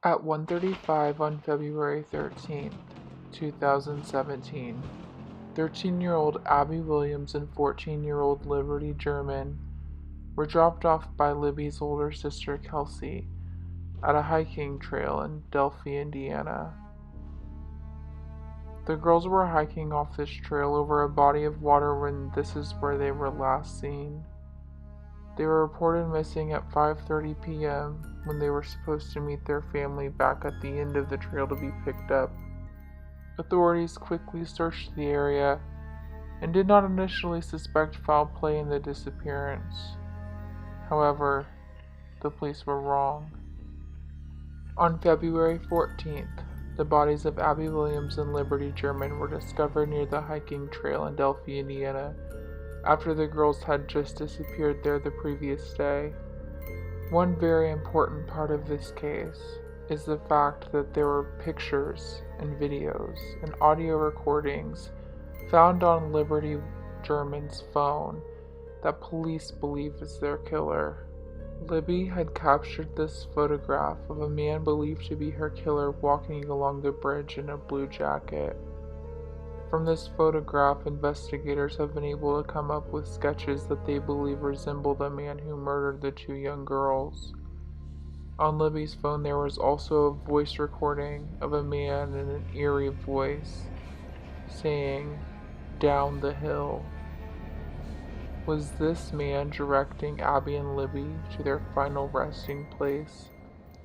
At 1:35 on February 13th, 2017, 13-year-old Abby Williams and 14-year-old Liberty German were dropped off by Libby's older sister Kelsey at a hiking trail in Delphi, Indiana. The girls were hiking off this trail over a body of water when this is where they were last seen. They were reported missing at 5:30 p.m. when they were supposed to meet their family back at the end of the trail to be picked up. Authorities quickly searched the area and did not initially suspect foul play in the disappearance. However, the police were wrong. On February 14th, the bodies of Abby Williams and Liberty German were discovered near the hiking trail in Delphi, Indiana, after the girls had just disappeared there the previous day. One very important part of this case is the fact that there were pictures and videos and audio recordings found on Liberty German's phone that police believe is their killer. Libby had captured this photograph of a man believed to be her killer walking along the bridge in a blue jacket. From this photograph, investigators have been able to come up with sketches that they believe resemble the man who murdered the two young girls. On Libby's phone, there was also a voice recording of a man in an eerie voice saying, "Down the hill." Was this man directing Abby and Libby to their final resting place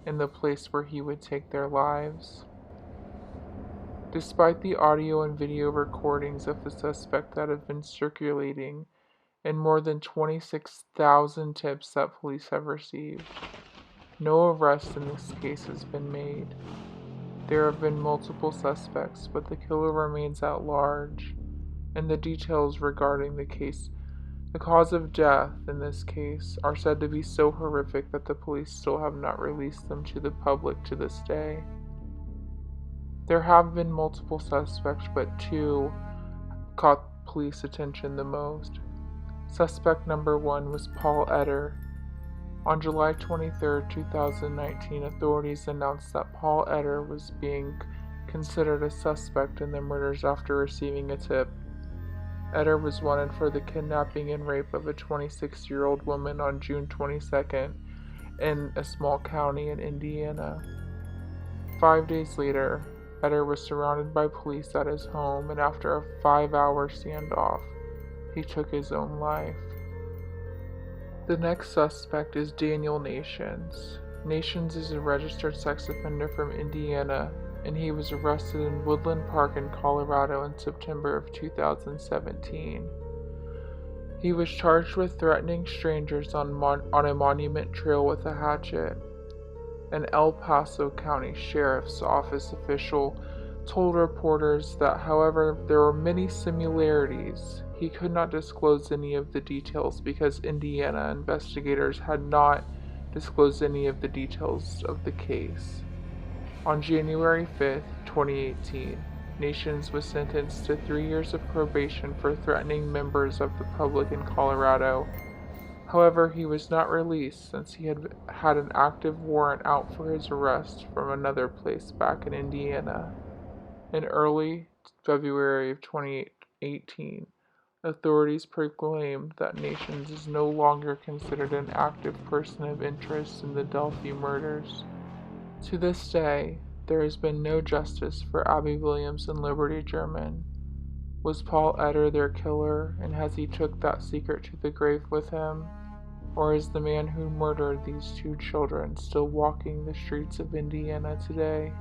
and the place where he would take their lives? Despite the audio and video recordings of the suspect that have been circulating and more than 26,000 tips that police have received, no arrest in this case has been made. There have been multiple suspects, but the killer remains at large, and the details regarding the cause of death in this case, are said to be so horrific that the police still have not released them to the public to this day. There have been multiple suspects, but two caught police attention the most. Suspect number 1 was Paul Etter. On July 23, 2019, authorities announced that Paul Etter was being considered a suspect in the murders after receiving a tip. Etter was wanted for the kidnapping and rape of a 26-year-old woman on June 22nd in a small county in Indiana. 5 days later, Etter was surrounded by police at his home, and after a 5-hour standoff, he took his own life. The next suspect is Daniel Nations. Nations is a registered sex offender from Indiana, and he was arrested in Woodland Park in Colorado in September of 2017. He was charged with threatening strangers on a monument trail with a hatchet. An El Paso County Sheriff's Office official told reporters that, however, there were many similarities. He could not disclose any of the details because Indiana investigators had not disclosed any of the details of the case. On January 5, 2018, Nations was sentenced to 3 years of probation for threatening members of the public in Colorado. However, he was not released since he had an active warrant out for his arrest from another place back in Indiana. In early February of 2018, authorities proclaimed that Nations is no longer considered an active person of interest in the Delphi murders. To this day, there has been no justice for Abby Williams and Liberty German. Was Paul Etter their killer, and has he took that secret to the grave with him? Or is the man who murdered these two children still walking the streets of Indiana today?